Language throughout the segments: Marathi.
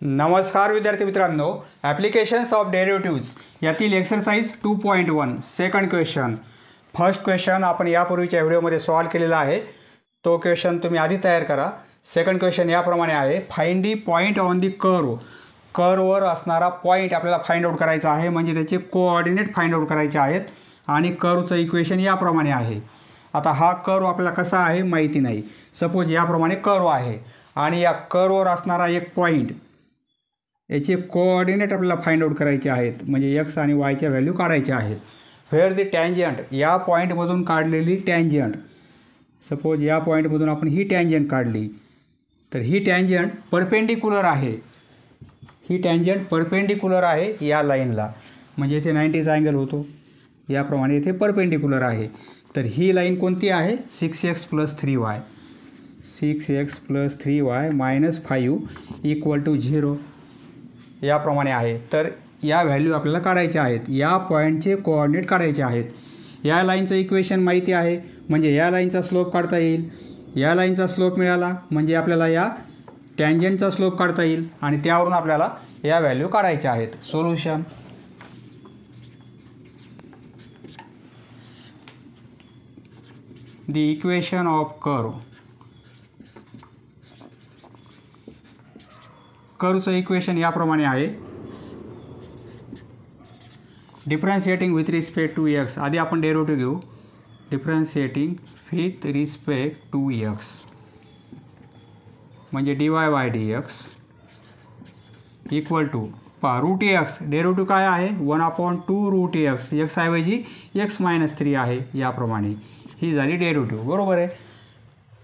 नमस्कार विद्यार्थी मित्रांनो, ॲप्लिकेशन्स ऑफ डेरिव्हेटिव्ह्ज यातील exercise 2.1 second question. First question आपण यापूर्वीच्या व्हिडिओमध्ये सॉल्व केलेला आहे. तो क्वेश्चन तुम्ही आधी तयार करा. सेकंड क्वेश्चन याप्रमाणे आहे. Find the point on the curve. कर्ववर असणारा पॉईंट आपल्याला फाइंड आउट करायचा आहे, म्हणजे त्याचे कोऑर्डिनेट फाइंड आउट करायचे आहेत. आणि कर्वचं इक्वेशन याप्रमाणे आहे. आता हा कर्व आपल्याला कसा आहे माहिती नाही. सपोज याप्रमाणे कर्व आहे आणि या कर्ववर असणारा एक पॉईंट, याचे कोऑर्डिनेट आपल्याला फाइंड आउट करायचे आहेत, म्हणजे एक्स आणि वायच्या व्हॅल्यू काढायच्या आहेत. वेअर दी टँजंट, या पॉईंटमधून काढलेली टँजंट, सपोज या पॉईंटमधून आपण ही टँजंट काढली, तर ही टँजंट परपेंडिक्युलर आहे. ही टँजंट परपेंडिक्युलर आहे या लाईनला, म्हणजे इथे 90चा अँगल होतो. याप्रमाणे इथे परपेंडिक्युलर आहे. तर ही लाईन कोणती आहे? 6x + 3y. 6x + 3y - 5 = 0 याप्रमाणे आहे. तर या व्हॅल्यू आपल्याला काढायच्या आहेत. या पॉईंटचे कोऑर्डिनेट काढायचे आहेत. या लाईनचं इक्वेशन माहिती आहे, म्हणजे या लाईनचा स्लोप काढता येईल. या लाईनचा स्लोप मिळाला म्हणजे आपल्याला या टँजंटचा स्लोप काढता येईल आणि त्यावरून आपल्याला या व्हॅल्यू काढायच्या आहेत. Solution. The equation of curve. कर्वचं इक्वेशन याप्रमाणे आहे. Differentiating with respect to x. आधी आपण डेरिव्हेटिव्ह घेऊ. Differentiating with respect to x म्हणजे dy/dx equal to √x. Derivative काय आहे? 1/2√x. x ऐवजी x - 3 आहे. याप्रमाणे ही झाली डेरिव्हेटिव्ह. बरोबर आहे.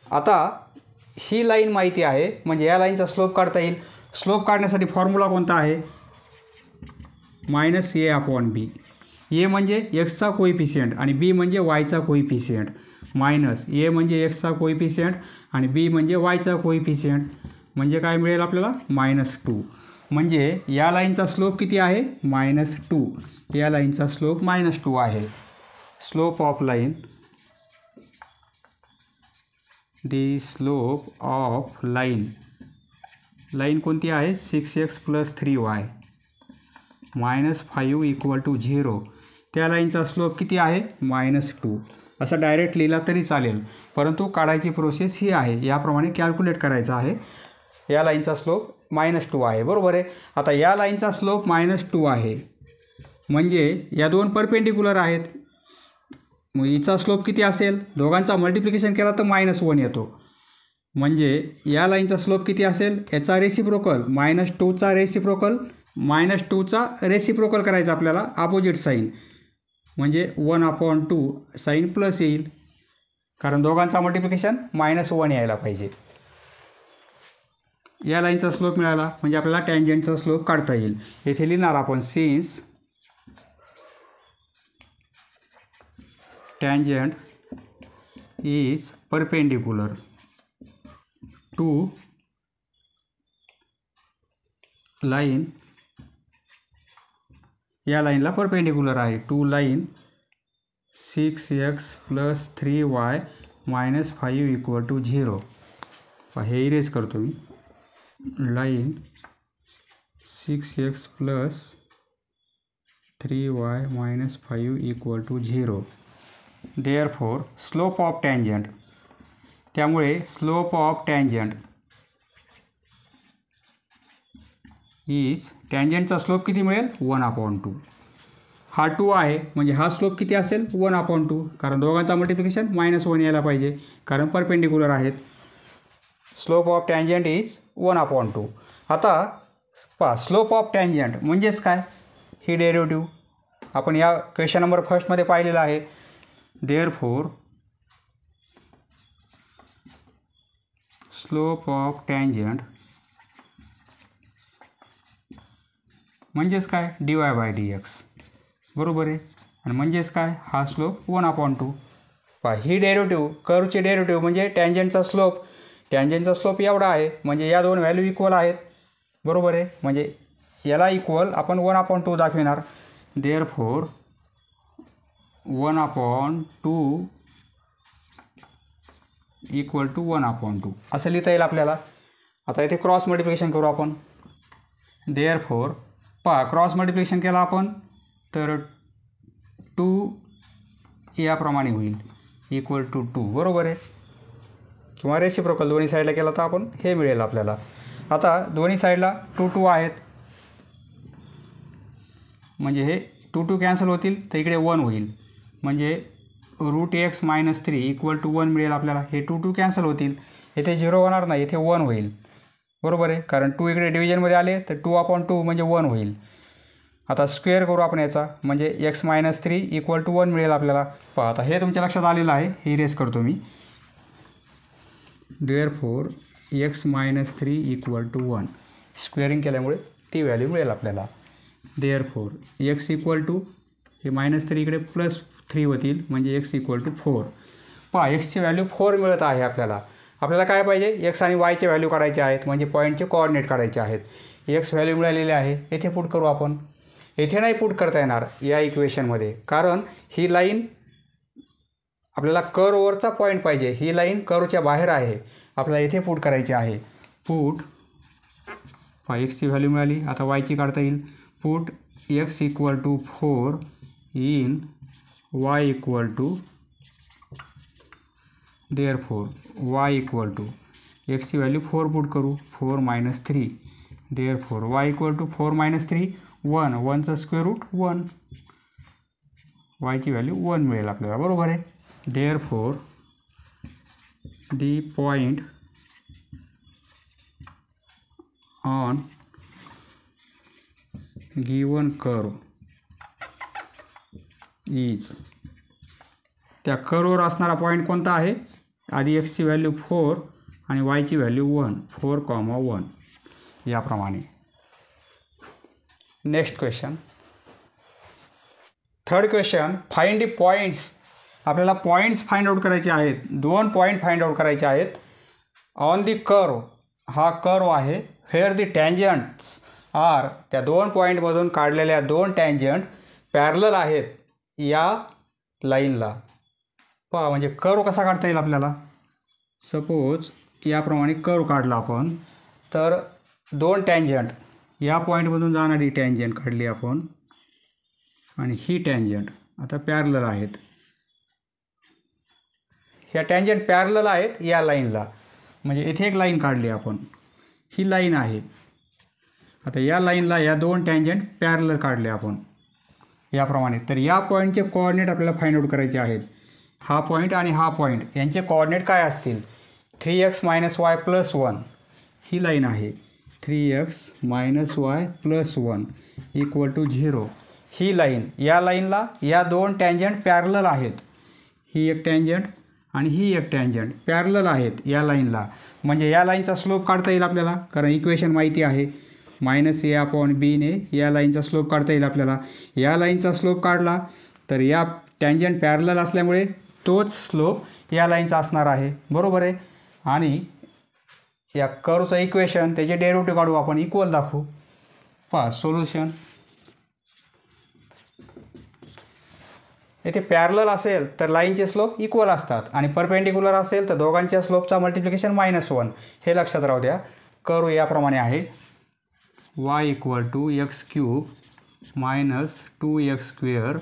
आता ही लाईन माहिती आहे, म्हणजे या लाईनचा स्लोप काढता येईल. स्लोप काढण्यासाठी फॉर्म्युला कोणता आहे? -a/b. a म्हणजे एक्सचा कोइफिशियंट आणि b म्हणजे वायचा कोइफिशियंट. -a म्हणजे एक्सचा कोइफिशियंट आणि b म्हणजे वायचा कोइफिशियंट. म्हणजे काय मिळेल आपल्याला? -2. म्हणजे या लाईनचा स्लोप किती आहे? -2. या लाईनचा स्लोप -2 आहे. Slope of line. The slope of line. Line कोणती आहे? 6x + 3y - 5 = 0. त्या लाईनचा स्लोप किती आहे? -2. असं डायरेक्ट लिहिला तरी चालेल, परंतु काढायची प्रोसेस ही आहे. याप्रमाणे कॅल्क्युलेट करायचं आहे. या लाईनचा स्लोप -2 आहे. बरोबर आहे. आता या लाईनचा स्लोप -2 आहे, म्हणजे या दोन परपेंडिक्युलर आहेत. मग हिचा स्लोप किती असेल? दोघांचा मल्टिप्लिकेशन केला तर -1 येतो. म्हणजे या लाईनचा स्लोप किती असेल? याचा रेसिप्रोकल -2चा रेसिप्रोकल, -2चा रेसिप्रोकल करायचा आपल्याला, अपोजिट साईन, म्हणजे 1/2 साईन प्लस येईल, कारण दोघांचा मल्टिप्लिकेशन -1 यायला पाहिजे. या लाईनचा स्लोप मिळाला म्हणजे आपल्याला टँजंटचा स्लोप काढता येईल. येथे लिहिणार आपण since tangent is perpendicular to line. या लाईनला परपेंडिक्युलर आहे. To line 6x + 3y - 5 = 0. हे इरेज करतो मी. Line 6x + 3y - 5 = 0. Therefore slope of tangent. त्यामुळे स्लोप ऑफ टँजंट इज, टँजंटचा स्लोप किती मिळेल? 1/2. हा 2 आहे, म्हणजे हा स्लोप किती असेल? 1/2, कारण दोघांचा मल्टिप्लिकेशन -1 यायला पाहिजे, कारण परपेंडिक्युलर आहेत. Slope of tangent is 1/2. आता स्लोप ऑफ टँजंट म्हणजेच काय? ही डेरिव्हेटिव्ह आपण या क्वेश्चन नंबर फर्स्टमध्ये पाहिलेला आहे. देअरफॉर स्लोप ऑफ टँजंट म्हणजेच काय? dy/dx. बरोबर आहे. आणि म्हणजेच काय? हा स्लोप 1/2. ही डेरिव्हेटिव्ह, कर्वचे डेरिव्हेटिव्ह म्हणजे टँजंटचा स्लोप. टँजंटचा स्लोप एवढा आहे, म्हणजे या दोन व्हॅल्यू इक्वल आहेत. बरोबर आहे. म्हणजे याला इक्वल आपण 1/2 दाखविणार. देअरफॉर 1/2 = 1/2 असं लिहिता येईल आपल्याला. आता इथे क्रॉस मल्टिप्लिकेशन करू आपण. देअरफॉर पहा क्रॉस मल्टिप्लिकेशन केला आपण तर 2 याप्रमाणे होईल इक्वल टू 2 बरोबर आहे. किंवा रेसिप्रोकल दोन्ही साईडला केला तर आपण हे मिळेल आपल्याला. आता दोन्ही साईडला 2 2 आहेत म्हणजे हे 2 2 कॅन्सल होतील तर इकडे 1 होईल म्हणजे √x - 3 इक्वल टू 1 मिळेल आपल्याला. हे 2 2 कॅन्सल होतील इथे 0 होणार नाही इथे 1 होईल बरोबर आहे कारण 2 इकडे डिव्हिजनमध्ये आले तर 2/2 म्हणजे 1 होईल. आता स्क्वेअर करू आपण याचा म्हणजे x - 3 इक्वल टू 1 मिळेल आपल्याला. पहा आता हे तुमच्या लक्षात आलेलं आहे हे इरेज करतो मी. Therefore x - 3 equal to 1 squaring केल्यामुळे ती व्हॅल्यू मिळेल आपल्याला. देअरफॉर x इक्वल टू हे -3 इकडे +3 होतील म्हणजे x इक्वल टू 4. पहा एक्सची व्हॅल्यू 4 मिळत आहे आपल्याला. आपल्याला काय पाहिजे x आणि y चे व्हॅल्यू काढायचे आहेत म्हणजे पॉईंटचे कोऑर्डिनेट काढायचे आहेत. x व्हॅल्यू मिळालेली आहे येथे पुट करू आपण. येथे नाही पुट करता येणार या इक्वेशनमध्ये कारण ही लाईन आपल्याला कर्ववरचा पॉईंट पाहिजे. ही लाईन कर्वच्या बाहेर आहे आपल्याला येथे पुट करायची आहे. पुट एक्सची व्हॅल्यू मिळाली आता वायची काढता येईल. Put x equal to 4 in y equal to therefore y equal to एक्सची व्हॅल्यू 4 पुट करू 4 - 3 देअरफॉर y इक्वल टू 4 - 3 1 1चं स्क्वेअर रूट 1 वायची व्हॅल्यू 1 मिळेल आपल्याला बरोबर आहे. Therefore the point on given curve is त्या कर्ववर असणारा पॉईंट कोणता आहे आधी एक्सची व्हॅल्यू 4 आणि वायची व्हॅल्यू 1 4,1 याप्रमाणे. Next question third question find the points. आपल्याला पॉईंट्स फाइंड आउट करायचे आहेत. 2 पॉईंट फाइंड आउट करायचे आहेत ऑन दी कर्व. हा कर्व आहे वेअर दी टँजंट्स आर त्या 2 पॉईंटमधून काढलेल्या 2 टँजंट पॅरलल आहेत या लाईनला. पहा म्हणजे कर्व कसा काढता येईल आपल्याला. सपोज याप्रमाणे कर्व काढला आपण तर 2 टँजंट या पॉईंटमधून जाणारी टँजंट काढली आपण आणि ही टँजंट आता पॅरलल आहेत. ह्या टँजंट पॅरलल आहेत या लाईनला म्हणजे इथे एक लाईन काढली आपण ही लाईन आहे. आता या लाईनला या 2 टँजंट पॅरलल काढले आपण याप्रमाणे. तर या पॉईंटचे कोऑर्डिनेट आपल्याला फाइंड आउट करायचे आहेत. हा पॉईंट आणि हा पॉईंट यांचे कोऑर्डिनेट काय असतील 3x - y + 1 ही लाईन आहे 3x - y + 1 इक्वल टू 0 ही लाईन. या लाईनला या 2 टँजंट पॅरलल आहेत. ही एक टँजंट आणि ही एक टँजंट पॅरलल आहेत या लाईनला म्हणजे या लाईनचा स्लोप काढता येईल आपल्याला कारण इक्वेशन माहिती आहे -a/b ने या लाईनचा स्लोप काढता येईल आपल्याला. या लाईनचा स्लोप काढला तर या टँजंट पॅरलल असल्यामुळे तोच स्लोप या लाईनचा असणार आहे बरोबर आहे. आणि या कर्वचं इक्वेशन त्याचे डेरिव्हेटिव्ह काढू आपण इक्वल दाखवू. पहा सोल्युशन येथे पॅरलल असेल तर लाईनचे स्लोप इक्वल असतात आणि परपेंडिक्युलर असेल तर दोघांच्या स्लोपचा मल्टिप्लिकेशन -1 हे लक्षात राहू द्या. कर्व याप्रमाणे आहे y equal to x³ - 2x²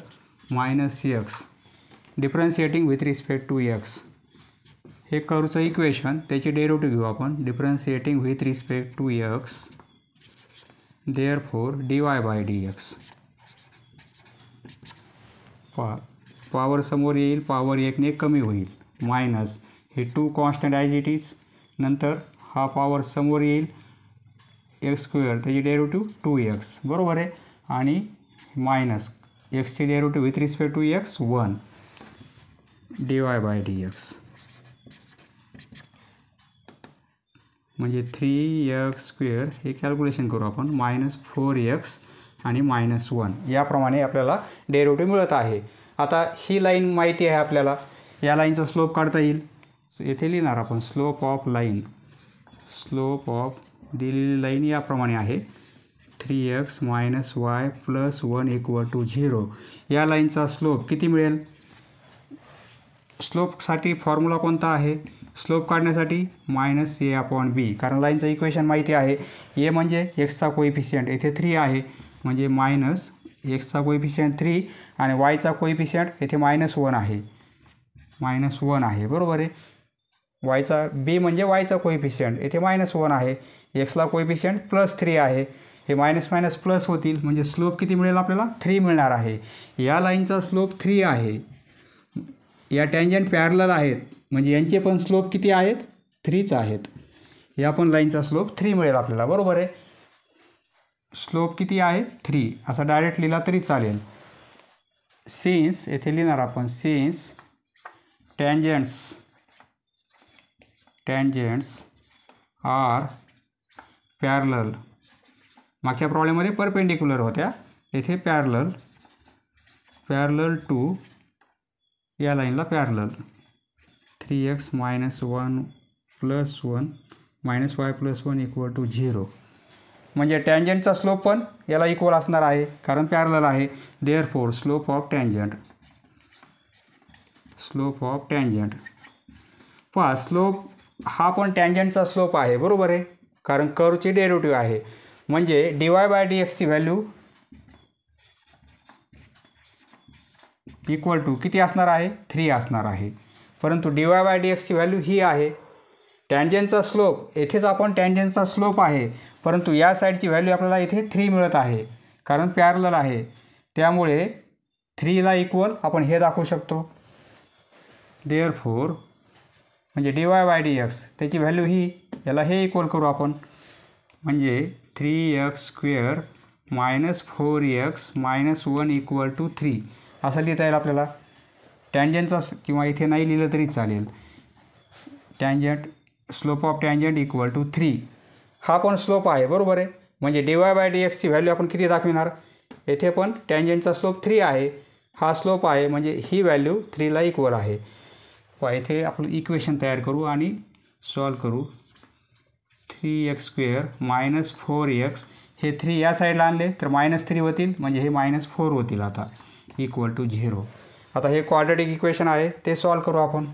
- x differentiating with respect to x. हे कर्वचं इक्वेशन त्याची डेरिव्हेटिव्ह घेऊ आपण differentiating with respect to x therefore dy/dx. Power समोर येईल पॉवर 1 ने कमी होईल मायनस हे 2 कॉन्स्टंट ॲज इट इज. नंतर हा पॉवर समोर येईल x² त्याची डेरिव्हेटिव्ह 2x बरोबर आहे आणि मायनस एक्सची derivative with respect to x 1 dy/dx म्हणजे 3x² हे कॅल्क्युलेशन करू आपण -4x आणि -1 याप्रमाणे आपल्याला डेरिव्हेटिव्ह मिळत आहे. आता ही लाईन माहिती आहे आपल्याला या लाईनचा स्लोप काढता येईल. येथे लिहिणार आपण slope of line. Slope of दिलेली लाईन याप्रमाणे आहे 3x - y + 1 इक्वल टू 0. या लाईनचा स्लोप किती मिळेल. स्लोपसाठी फॉर्म्युला कोणता आहे स्लोप काढण्यासाठी मायनस ए अपॉन बी, कारण लाईनचं इक्वेशन माहिती आहे. ए म्हणजे एक्सचा कोइफिशियंट, येथे 3 आहे म्हणजे मायनस एक्सचा कोइफिशियंट 3 आणि वायचा कोइफिशियंट येथे -1 आहे, -1 आहे बरोबर आहे. वायचा बी म्हणजे वायचा कोइफिशियंट येथे -1 आहे. एक्सला कोइफिशियंट +3 आहे. हे मायनस मायनस प्लस होतील म्हणजे स्लोप किती मिळेल आपल्याला 3 मिळणार आहे. या लाईनचा स्लोप 3 आहे. या टँजंट पॅरलल आहेत म्हणजे यांचे पण स्लोप किती आहेत 3च आहेत. या पण लाईनचा स्लोप 3 मिळेल आपल्याला बरोबर आहे. स्लोप किती आहे 3, असा डायरेक्ट लिहिला तरी चालेल. सिन्स येथे लिहिणार आपण सिन्स टँजंट्स आर पॅरलल, मागच्या प्रॉब्लेममध्ये परपेंडिक्युलर होत्या, येथे पॅरलल टू या लाईनला पॅरलल. 3x - 1 + 1 -y + 1 = 0, म्हणजे टँजंटचा स्लोप पण याला इक्वल असणार आहे कारण पॅरलल आहे. देअरफॉर स्लोप ऑफ टँजंट पहा स्लोप हा पण टँजंटचा स्लोप आहे बरोबर आहे, कारण कर्वची डेरिव्हेटिव्ह आहे. म्हणजे dy/dx ची व्हॅल्यू इक्वल टू किती असणार आहे 3 असणार आहे. परंतु dy/dx ची व्हॅल्यू ही आहे. टँजंटचा स्लोप येथेच आपण टँजंटचा स्लोप आहे, परंतु या साईडची व्हॅल्यू आपल्याला इथे 3 मिळत आहे कारण पॅरलल आहे. त्यामुळे 3ला इक्वल आपण हे दाखवू शकतो. देअरफॉर म्हणजे dy/dx त्याची व्हॅल्यू ही, याला हे इक्वल करू आपण म्हणजे 3x² - 4x - 1 = 3 असं लिहिता येईल आपल्याला. टँजंटचा किंवा इथे नाही लिहिलं तरी चालेल. Slope of tangent equal to 3 हा पण स्लोप आहे बरोबर आहे. म्हणजे dy/dx ची व्हॅल्यू आपण किती दाखविणार, येथे पण टँजंटचा स्लोप 3 आहे, हा स्लोप आहे म्हणजे ही व्हॅल्यू 3ला इक्वल आहे. येथे आपण इक्वेशन तयार करू आणि सॉल्व करू. 3x² - 4x हे 3 या साईडला आणले तर -3 होतील म्हणजे हे -4 होतील आता = 0. आता हे क्वाड्रॅटिक इक्वेशन आहे ते सॉल्व करू आपण.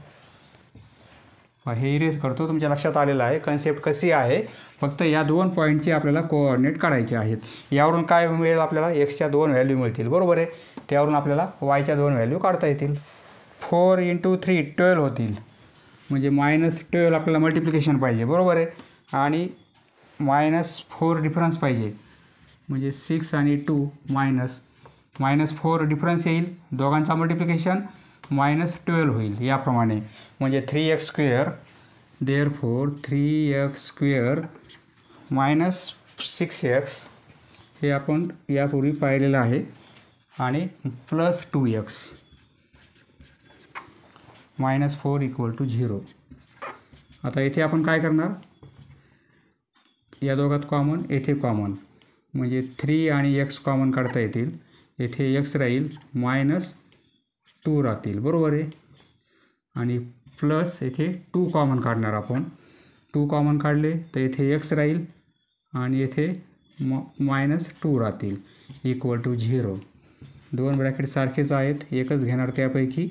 हे इरेज करतो, तुमच्या लक्षात आलेलं आहे कन्सेप्ट कशी आहे. फक्त या 2 पॉईंटचे आपल्याला कोऑर्डिनेट काढायचे आहेत. यावरून काय मिळेल आपल्याला एक्सच्या 2 व्हॅल्यू मिळतील बरोबर आहे. त्यावरून आपल्याला वायच्या 2 व्हॅल्यू काढता येतील. 4 × 3 12 होतील म्हणजे -12 आपल्याला मल्टिप्लिकेशन पाहिजे बरोबर आहे. आणि -4 डिफरन्स पाहिजे म्हणजे 6 आणि 2 -4 डिफरन्स येईल, दोघांचा मल्टिप्लिकेशन -12 होईल याप्रमाणे. म्हणजे 3x², देअरफॉर 3x² - 6x हे आपण यापूर्वी पाहिलेलं आहे आणि +2x -4 = 0. आता इथे आपण काय करणार, या दोघात कॉमन, येथे कॉमन म्हणजे 3 आणि x कॉमन काढता येतील. येथे x राहील -2 राहतील बरोबर आहे. आणि प्लस येथे 2 कॉमन काढणार आपण. 2 कॉमन काढले तर येथे x राहील आणि येथे -2 राहतील = 0. 2 ब्रॅकेट सारखेच आहेत, एकच घेणार त्यापैकी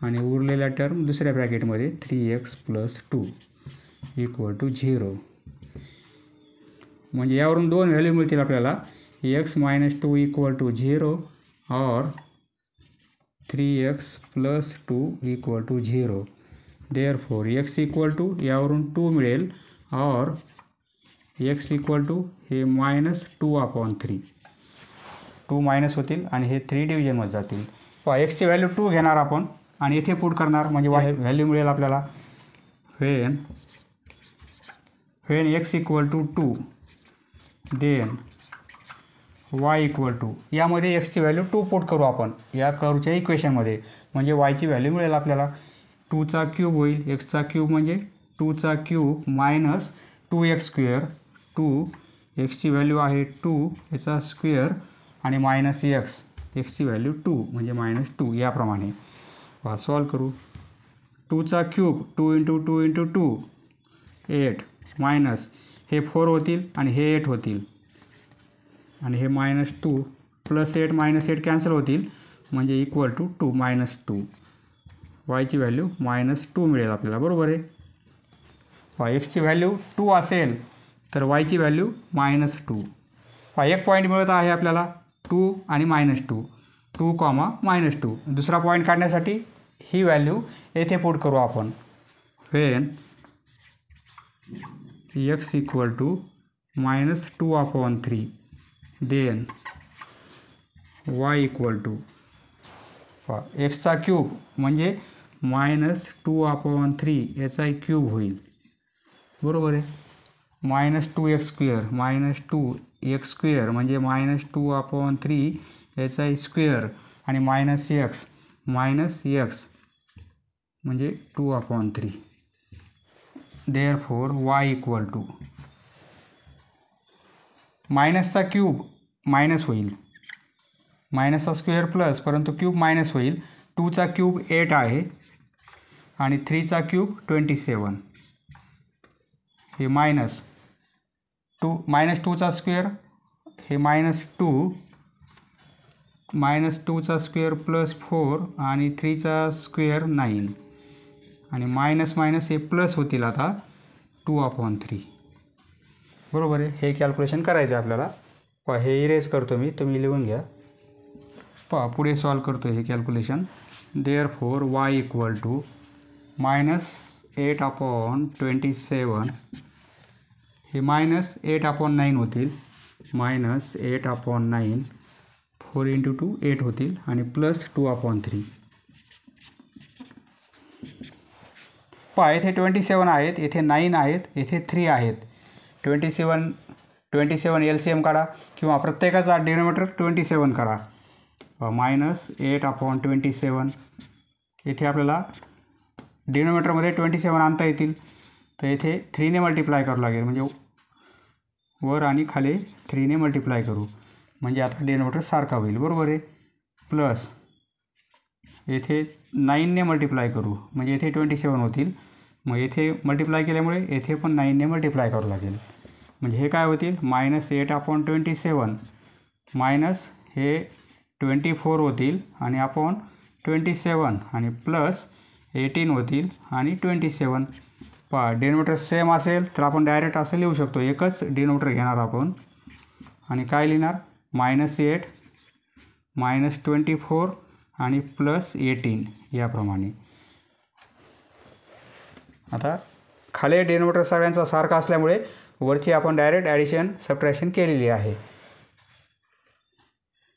आणि उरलेल्या टर्म दुसऱ्या ब्रॅकेटमध्ये 3x + 2 = 0. म्हणजे यावरून 2 व्हॅल्यू मिळतील आपल्याला, x - 2 = 0 और 3x + 2 = 0. देअरफॉर x = यावरून 2 मिळेल और x = हे -2/3. 2 मायनस होतील आणि हे 3 डिव्हिजनमध्ये जातील. एक्सची व्हॅल्यू 2 घेणार आपण आणि इथे पुट करणार म्हणजे व्हॅल्यू मिळेल आपल्याला. व्हेन x = 2 देन y = यामध्ये एक्सची व्हॅल्यू 2 पुट करू आपण या कर्वच्या इक्वेशनमध्ये म्हणजे वायची व्हॅल्यू मिळेल आपल्याला. 2³ होईल, एक्सचा क्यूब म्हणजे 2³ - 2x² 2 एक्सची व्हॅल्यू आहे 2 याचा स्क्वेअर आणि -x एक्सची व्हॅल्यू 2 म्हणजे -2 याप्रमाणे. सॉल्व करू. 2³ 2 × 2 × 2 8 मायनस हे 4 होतील आणि हे 8 होतील आणि हे -2 +8 -8 कॅन्सल होतील म्हणजे = 2 -2. वायची व्हॅल्यू -2 मिळेल आपल्याला बरोबर आहे. एक्सची व्हॅल्यू 2 असेल तर वायची व्हॅल्यू -2. एक पॉईंट मिळत आहे आपल्याला 2 आणि -2, 2, -2. दुसरा पॉईंट काढण्यासाठी ही व्हॅल्यू येथे पुट करू आपण. वेन x = -2/3 देन y = एक्सचा क्यूब म्हणजे -2/3 याचा क्यूब होईल, बरोबर आहे. -2x² -2x² म्हणजे -2/3 याचा स्क्वेअर आणि -x म्हणजे 2/3. देअरफॉर y = मायनसचा क्यूब मायनस होईल, मायनसचा स्क्वेअर प्लस, परंतु क्यूब मायनस होईल. 2चा क्यूब 8 आहे आणि 3चा क्यूब 27. हे -2चा स्क्वेअर हे -2 -2चा स्क्वेअर +4 आणि 3चा स्क्वेअर 9 आणि मायनस हे प्लस होतील आता 2/3, बरोबर आहे. हे कॅल्क्युलेशन करायचं आहे आपल्याला. हे इरेज करतो मी, तुम्ही लिहून घ्या. पुढे सॉल्व करतो हे कॅल्क्युलेशन. देअरफॉर y = -8/27 हे -8/9 होतील, -8/9 4 × 2 8 होतील आणि प्लस 2/3. येथे 27 आहेत, येथे 9 आहेत, येथे 3 आहेत. 27 LCM काढा किंवा प्रत्येकाचा डिनोमिनेटर 27 करा. -8/27 येथे आपल्याला डिनोमिनेटरमध्ये 27 आणता येतील, तर येथे 3 ने मल्टिप्लाय करावं लागेल. म्हणजे वर आणि खाली 3 ने मल्टिप्लाय करू म्हणजे आता डिनोमिनेटर सारखा होईल, बरोबर आहे. प्लस येथे 9 ने मल्टिप्लाय करू म्हणजे येथे 27 होतील. मग येथे मल्टिप्लाय केल्यामुळे येथे पण 9 ने मल्टिप्लाय करावं लागेल. म्हणजे हे काय होतील -8/27 मायनस हे 24 होतील आणि अपॉन 27 आणि प्लस 18 होतील आणि 27. डिनोमिनेटर सेम असेल तर आपण डायरेक्ट असं लिहू शकतो, एकच डिनोमिनेटर घेणार आपण आणि काय लिहिणार -8 -24 आणि +18 याप्रमाणे. आता खाली डिनोमिनेटर सगळ्यांचा सारखा असल्यामुळे वरची आपण डायरेक्ट ॲडिशन सबट्रॅक्शन केलेली आहे.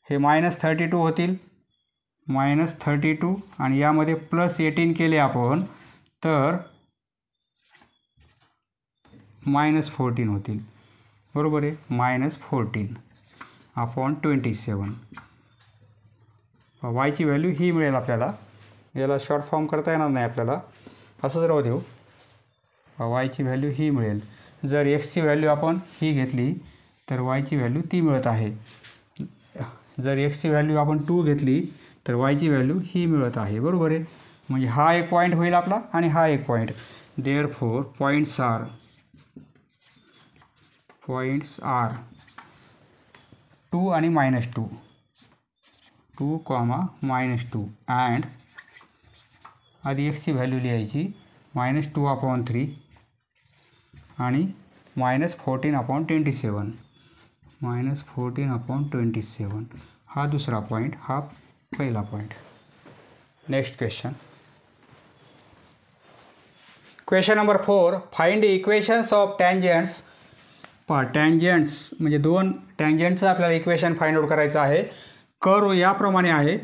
हे -32 होतील, -32 आणि यामध्ये +18 केले आपण तर -14 होतील, बरोबर आहे. -14/27. वायची व्हॅल्यू ही मिळेल आपल्याला. याला शॉर्ट फॉर्म करता येणार नाही आपल्याला, असंच राहू देऊ. वायची व्हॅल्यू ही मिळेल. जर एक्सची व्हॅल्यू आपण ही घेतली तर वायची व्हॅल्यू ती मिळत आहे. जर एक्सची व्हॅल्यू आपण 2 घेतली तर वायची व्हॅल्यू ही मिळत आहे, बरोबर आहे. म्हणजे हा एक पॉईंट होईल आपला आणि हा एक पॉईंट. देअरफॉर पॉईंट्स आर 2 आणि -2, 2, -2 अँड आधी एक्सची व्हॅल्यू लिहायची -2/3 आणि -14/27, -14/27. हा दुसरा पॉईंट, हा पहिला point. Next question number 4. Find equations of tangents. Tangents म्हणजे 2 टँजंटचं आपल्याला इक्वेशन फाइंड आउट करायचं आहे. कर्व याप्रमाणे आहे.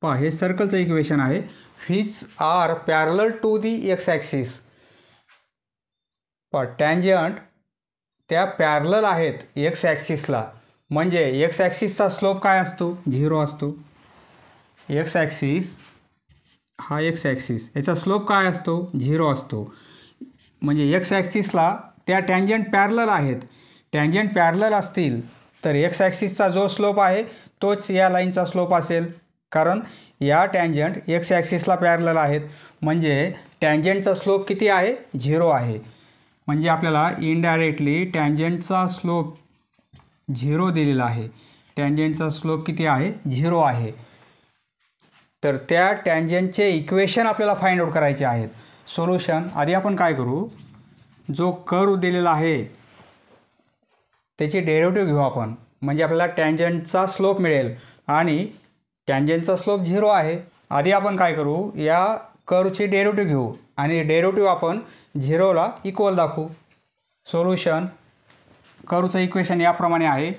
हे सर्कलचं इक्वेशन आहे. Which are parallel to the x axis. Tangent त्या पॅरलल आहेत एक्स ॲक्सिसला. म्हणजे एक्स ॲक्सिसचा स्लोप काय असतो? 0 असतो. एक्स ॲक्सिस, हा एक्स ॲक्सिस, याचा स्लोप काय असतो? 0 असतो. म्हणजे एक्स ॲक्सिसला त्या टँजंट पॅरलल आहेत. टँजंट पॅरलल असतील तर एक्स ॲक्सिसचा जो स्लोप आहे तोच या लाईनचा स्लोप असेल, कारण या टँजंट एक्स ॲक्सिसला पॅरलल आहेत. म्हणजे टँजंटचा स्लोप किती आहे? 0 आहे. म्हणजे आपल्याला इनडायरेक्टली टँजंटचा स्लोप 0 दिलेला आहे. टँजंटचा स्लोप किती आहे? 0 आहे. तर त्या टँजंटचे इक्वेशन आपल्याला फाइंड आउट करायचे आहेत. सोल्युशन आधी आपण काय करू? जो कर्व दिलेला आहे त्याची डेरिव्हेटिव्ह घेऊ आपण, म्हणजे आपल्याला टँजंटचा स्लोप मिळेल आणि टँजंटचा स्लोप 0 आहे. आधी आपण काय करू, या कर्वची डेरिव्हेटिव्ह घेऊ आणि डेरिव्हेटिव्ह आपण 0ला इक्वल दाखवू. सोल्युशन कर्वचं इक्वेशन याप्रमाणे आहे,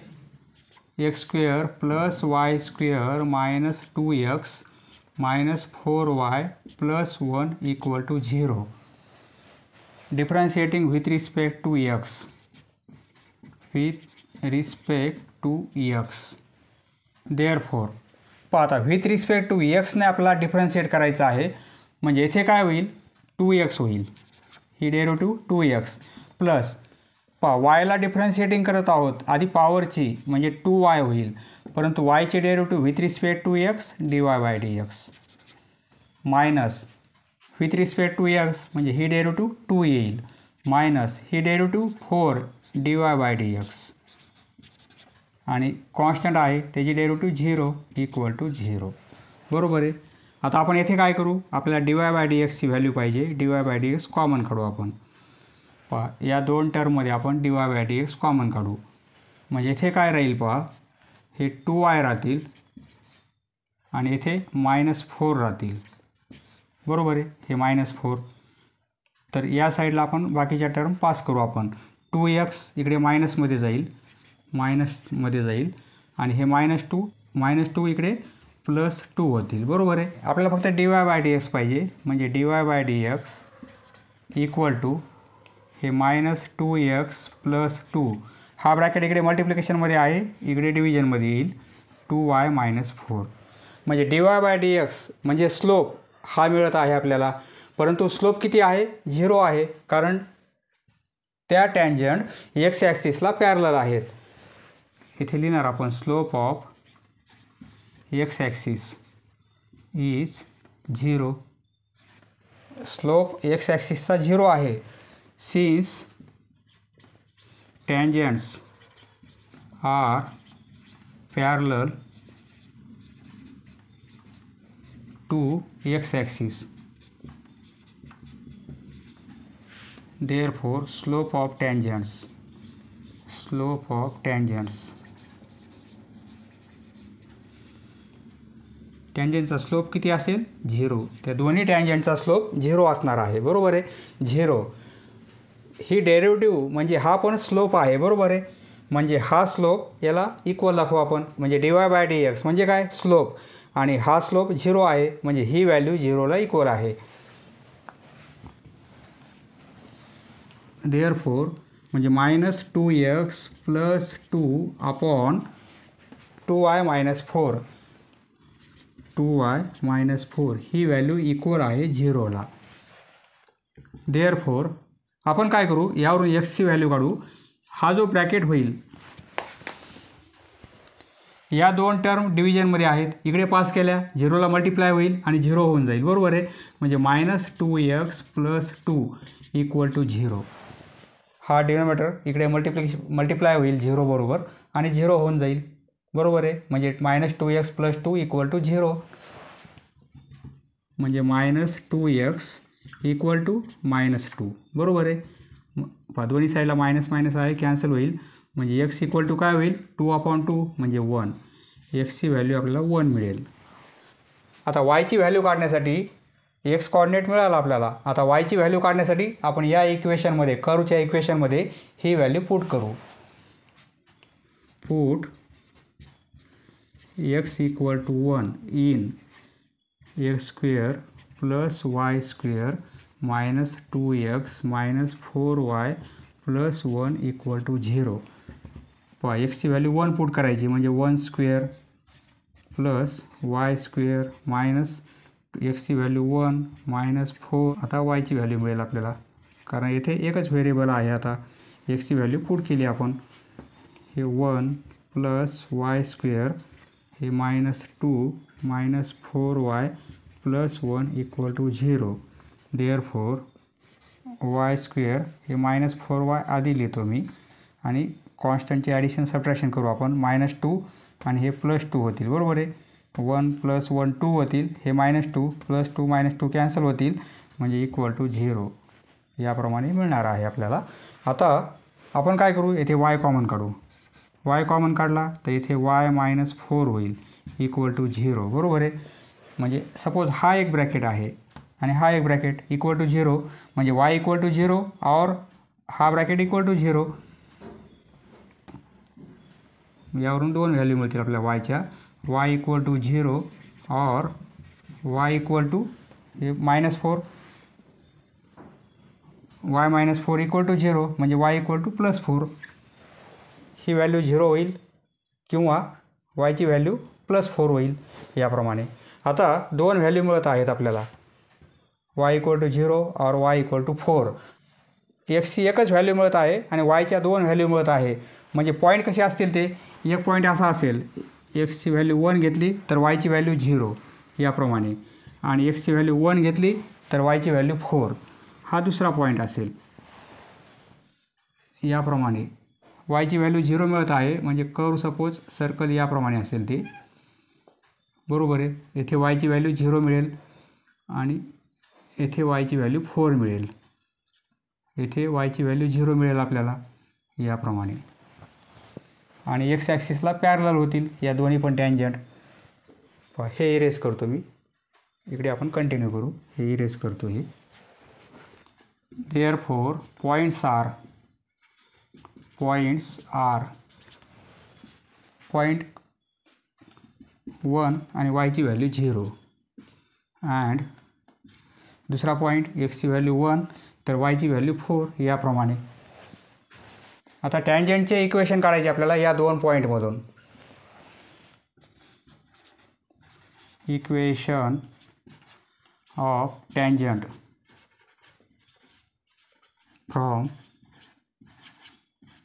x² + y² - 2x - 4y + 1 = 0. Differentiating with respect to x. Therefore, आता विथ रिस्पेक्ट टू एक्सने आपल्याला डिफरन्शिएट करायचं आहे, म्हणजे इथे काय होईल 2x होईल, ही डेरिव्हेटिव्ह 2x प्लस वायला डिफरन्शिएटिंग करत आहोत आधी पॉवरची म्हणजे 2y होईल, परंतु वायची derivative with respect to x dy/dx minus with respect to x म्हणजे ही डेरिव्हेटिव्ह 2 येईल मायनस ही डेरिव्हेटिव्ह 4 dy/dx आणि कॉन्स्टंट आहे त्याची डेरिव्हेटिव्ह 0 = 0. बरोबर आहे. आता आपण येथे काय करू, आपल्याला dy/dxची व्हॅल्यू पाहिजे, dy/dx कॉमन काढू आपण. पहा या दोन टर्ममध्ये आपण dy/dx कॉमन काढू, म्हणजे इथे काय राहील पहा, हे 2y राहतील आणि इथे -4 राहतील. बरोबर आहे, हे -4. तर या साईडला आपण बाकीच्या टर्म पास करू आपण. 2x इकडे मायनसमध्ये जाईल आणि हे -2 इकडे +2 होतील. बरोबर आहे. आपल्याला फक्त dy/dx पाहिजे, म्हणजे dy/dx = हे -2x + 2 हा ब्रॅकेट इकडे मल्टिप्लिकेशनमध्ये आहे, इकडे डिव्हिजनमध्ये येईल 2y - 4. म्हणजे dy/dx म्हणजे स्लोप हा मिळत आहे आपल्याला, परंतु स्लोप किती आहे 0 आहे, कारण त्या टँजंट एक्स ॲक्सिसला पॅरलल आहेत. इथे लिहिणार आपण slope of x axis is 0. Slope x ॲक्सिसचा 0 आहे, since tangents are parallel to x axis. Therefore, slope of टँजंटचा स्लोप किती असेल 0. त्या दोन्ही टँजंटचा स्लोप 0 असणार आहे. बरोबर आहे, 0. ही डेरिव्हेटिव्ह म्हणजे हा पण स्लोप आहे. बरोबर आहे, म्हणजे हा स्लोप याला इक्वल दाखवू आपण, म्हणजे dy/dx म्हणजे काय स्लोप आणि हा स्लोप 0 आहे, म्हणजे ही व्हॅल्यू 0ला इक्वल आहे. Therefore, म्हणजे -2x + 2 अपॉन 2y - 4 ही व्हॅल्यू इक्वल आहे 0ला. Therefore, आपण काय करू, यावरून एक्सची व्हॅल्यू काढू. हा जो ब्रॅकेट होईल, या दोन टर्म डिव्हिजनमध्ये आहेत, इकडे पास केल्या 0ला मल्टिप्लाय होईल आणि 0 होऊन जाईल. बरोबर आहे, म्हणजे -2x + 2 = 0. हा डिनोमिनेटर इकडे मल्टिप्लाय होईल 0 बरोबर आणि 0 होऊन जाईल. बरोबर आहे, म्हणजे -2x + 2 = 0, म्हणजे -2x = -2. बरोबर आहे. दोन्ही साईडला मायनस आहे, कॅन्सल होईल, म्हणजे x = काय होईल 2/2 म्हणजे 1. एक्सची व्हॅल्यू आपल्याला 1 मिळेल. आता वायची व्हॅल्यू काढण्यासाठी एक्स कॉर्डिनेट मिळाला आपल्याला. आता वायची व्हॅल्यू काढण्यासाठी आपण या इक्वेशनमध्ये कर्वच्या इक्वेशनमध्ये ही व्हॅल्यू पुट करू. Put x = 1 in x² + y² - 2x - 4y + 1 = 0. पहा एक्सची व्हॅल्यू 1 पुट करायची, म्हणजे 1² + y² - एक्सची व्हॅल्यू 1 - 4. आता वायची व्हॅल्यू मिळेल आपल्याला, कारण येथे एकच व्हेरिएबल आहे. आता एक्सची व्हॅल्यू पुट केली आपण, हे 1 + y² हे -2 - 4y + 1 = 0. Therefore, y² हे -4y आधी लिहितो मी आणि कॉन्स्टंटचे ॲडिशन सबट्रॅक्शन करू आपण. -2 आणि हे +2 होतील. बरोबर आहे, 1 + 1 2 होतील, हे -2 +2 - 2 कॅन्सल होतील, म्हणजे = 0. याप्रमाणे मिळणार आहे आपल्याला। आता आपण काय करू, येथे y कॉमन काढू। y कॉमन काढला तर इथे y - 4 होईल इक्वल टू 0, बरोबर आहे। म्हणजे सपोज हा एक ब्रॅकेट आहे आणि हा एक ब्रॅकेट इक्वल टू 0, म्हणजे y इक्वल टू 0 और हा ब्रॅकेट इक्वल टू 0। यावरून दोन व्हॅल्यू मिळतील आपल्याला वायच्या, y इक्वल टू 0 और y equal to -4, y - 4 equal to 0, म्हणजे y इक्वल टू +4। ही व्हॅल्यू 0 होईल किंवा yची व्हॅल्यू +4 होईल याप्रमाणे। आता दोन व्हॅल्यू मिळत आहेत आपल्याला, y इक्वल टू 0 और y इक्वल टू 4। xची एकच व्हॅल्यू मिळत आहे आणि yच्या दोन व्हॅल्यू मिळत आहे। म्हणजे पॉईंट कसे असतील ते, एक पॉईंट असा असेल, xची व्हॅल्यू 1 घेतली तर yची व्हॅल्यू 0 याप्रमाणे, आणि xची व्हॅल्यू 1 घेतली तर yची व्हॅल्यू 4, हा दुसरा पॉईंट असेल याप्रमाणे। yची व्हॅल्यू 0 मिळत आहे म्हणजे कर्व सपोज सर्कल याप्रमाणे असेल ते, बरोबर आहे। येथे yची व्हॅल्यू 0 मिळेल आणि येथे yची व्हॅल्यू 4 मिळेल, येथे yची व्हॅल्यू 0 मिळेल आपल्याला याप्रमाणे, आणि एक्स ॲक्सिसला पॅरलल होतील या दोन्ही पण टँजंट। हे इरेज करतो मी, इकडे आपण कंटिन्यू करू, हे इरेज करतो हे। देअरफॉर पॉईंट्स आर पॉईंट 1 आणि yची व्हॅल्यू 0 अँड दुसरा पॉईंट xची व्हॅल्यू 1 तर yची व्हॅल्यू 4 याप्रमाणे। आता टँजंटचे इक्वेशन काढायचे आपल्याला या दोन पॉईंटमधून। इक्वेशन ऑफ टँजंट फ्रॉम,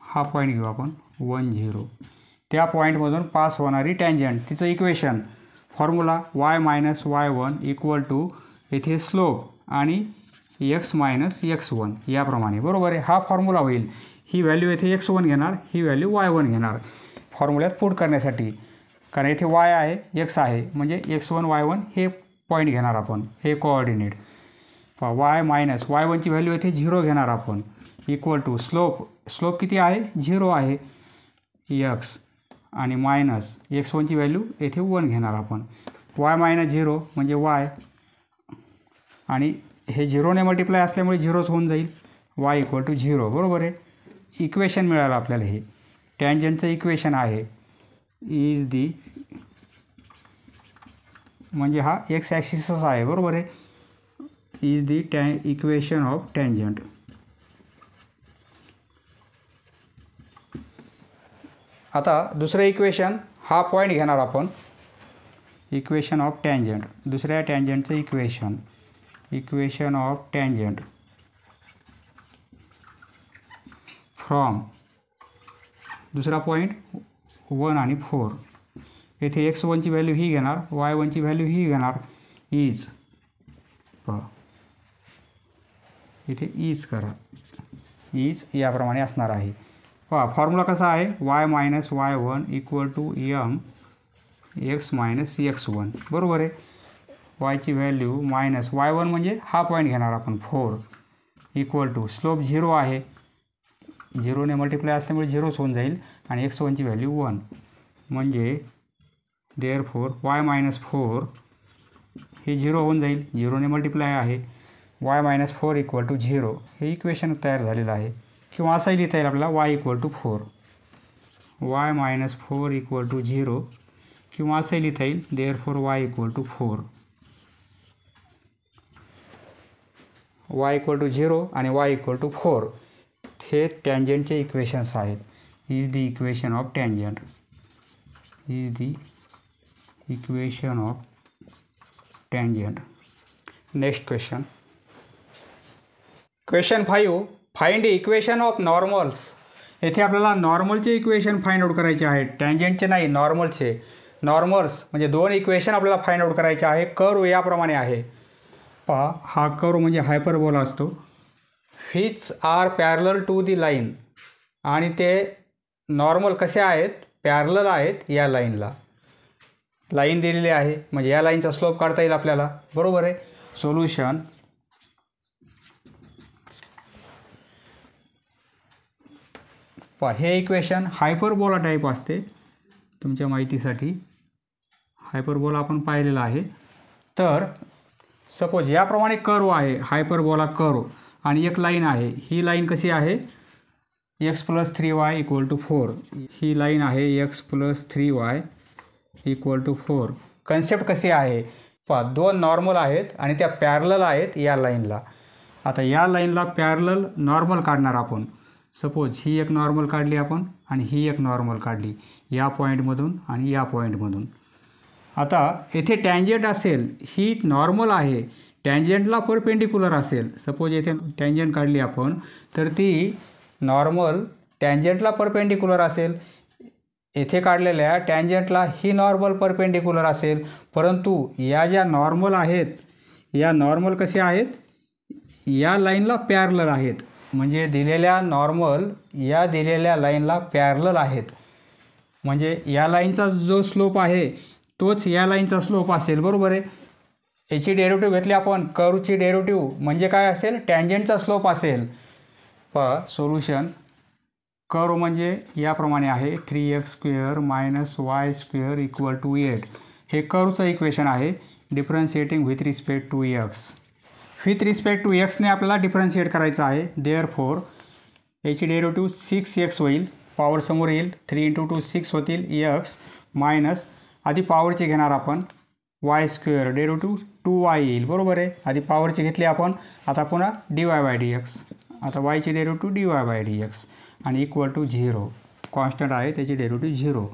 हा पॉईंट घेऊ आपण 1 0, त्या पॉईंटमधून पास होणारी टँजंट, तिचं equation formula y - y1 equal to येथे स्लोप आणि x - x1 याप्रमाणे, बरोबर आहे। हा फॉर्म्युला होईल, ही व्हॅल्यू येथे x1 घेणार, ही व्हॅल्यू y1 घेणार फॉर्म्युल्यात पुट करण्यासाठी, कारण येथे y आहे x आहे, म्हणजे x1 y1 हे पॉईंट घेणार आपण, हे कोऑर्डिनेट। y - y1ची व्हॅल्यू येथे 0 घेणार आपण इक्वल टू स्लोप किती आहे, 0 आहे x, आणि मायनस x1ची व्हॅल्यू येथे 1 घेणार आपण, y - 0 म्हणजे y, आणि हे 0ने मल्टिप्लाय असल्यामुळे 0च होऊन जाईल, y इक्वल टू 0, बरोबर आहे। इक्वेशन मिळालं आपल्याला, हे टँजंटचं इक्वेशन आहे, इज दी, म्हणजे हा एक्स ॲक्सिसच आहे, बरोबर आहे, is the equation of tangent. आता दुसरं इक्वेशन, हा पॉईंट घेणार आपण, इक्वेशन ऑफ टँजंट, दुसऱ्या टँजंटचं इक्वेशन ऑफ टँजंट फ्रॉम दुसरा पॉईंट 1 आणि 4, येथे x1ची व्हॅल्यू ही घेणार, y1ची व्हॅल्यू ही घेणार, इज, इथे इज करा, इज याप्रमाणे असणार आहे। फॉर्म्युला कसा आहे, y - y1 equal to m x - x1, बरोबर आहे। yची व्हॅल्यू मायनस y1 म्हणजे हा पॉईंट घेणार आपण 4 इक्वल टू स्लोप 0 आहे, 0ने मल्टिप्लाय असल्यामुळे 0च होऊन जाईल, आणि x1ची व्हॅल्यू 1, म्हणजे देअरफॉर y - 4 हे 0 होऊन जाईल, 0ने मल्टिप्लाय आहे, y - 4 इक्वल टू 0, हे इक्वेशन तयार झालेलं आहे। किंवा असंही लिहिता येईल आपल्याला y equal to 4, y - 4 equal to 0, किंवा असंही लिहिता येईल therefore y equal to 4, y equal to 0 आणि y इक्वल टू 4 हे टँजंटचे इक्वेशन्स आहेत। Is the equation of tangent, is the equation of tangent. Next question, question 5, find equation of normals. येथे आपल्याला नॉर्मलचे इक्वेशन फाइंड आउट करायचे आहेत, टँजंटचे नाही, नॉर्मलचे। नॉर्मल्स म्हणजे दोन इक्वेशन आपल्याला फाइंड आउट करायचे आहे। कर्व याप्रमाणे आहे, पहा, हा कर्व म्हणजे हायपरबोला असतो, which are parallel to the line, आणि ते नॉर्मल कसे आहेत, पॅरलल आहेत या लाईनला। लाईन दिलेली आहे म्हणजे या लाईनचा स्लोप काढता येईल आपल्याला, बरोबर आहे। सोल्युशन पहा हे इक्वेशन हायपरबोला टाईप असते, तुमच्या माहितीसाठी हायपरबोला आपण पाहिलेला आहे. तर सपोज याप्रमाणे कर्व आहे, हायपरबोला कर्व, आणि एक लाईन आहे. ही लाईन कशी आहे, x + 3y = 4. ही लाईन आहे x + 3y = 4. कन्सेप्ट कशी आहे पहा, दोन नॉर्मल आहेत आणि त्या पॅरलल आहेत या लाईनला. आता या लाईनला पॅरलल नॉर्मल काढणार आपण. सपोज ही एक नॉर्मल काढली आपण आणि ही एक नॉर्मल काढली या पॉईंटमधून आणि या पॉईंटमधून. आता येथे टँजंट असेल, ही नॉर्मल आहे, टँजंटला परपेंडिक्युलर असेल. सपोज येथे टँजंट काढली आपण तर ती नॉर्मल टँजंटला परपेंडिक्युलर असेल. येथे काढलेल्या टँजंटला ही नॉर्मल परपेंडिक्युलर असेल. परंतु या ज्या नॉर्मल आहेत या नॉर्मल कसे आहेत, या लाईनला पॅरलल आहेत. म्हणजे दिलेल्या नॉर्मल या दिलेल्या लाईनला पॅरलल आहेत. म्हणजे या लाईनचा जो स्लोप आहे तोच या लाईनचा स्लोप असेल, बरोबर आहे. याची डेरिव्हेटिव्ह घेतली आपण, कर्वची डेरिव्हेटिव्ह म्हणजे काय असेल, टँजंटचा स्लोप असेल. पहा सोल्युशन, कर्व म्हणजे याप्रमाणे आहे 3x² - y² = 8. हे कर्वचं इक्वेशन आहे, differentiating with respect to x. With respect to एक्सने आपल्याला डिफरन्शिएट करायचं आहे. देअरफॉर याची डेरिव्हेटिव्ह 6x होईल, पॉवर समोर येईल, 3 × 2 6 होतील x मायनस आधी पॉवरचे घेणार आपण y², डेरिव्हेटिव्ह 2y येईल, बरोबर आहे. आधी पॉवरचे घेतले आपण, आता पुन्हा dy/dx. आता yची डेरिव्हेटिव्ह dy/dx आणि = 0. कॉन्स्टंट आहे त्याची डेरिव्हेटिव्ह 0.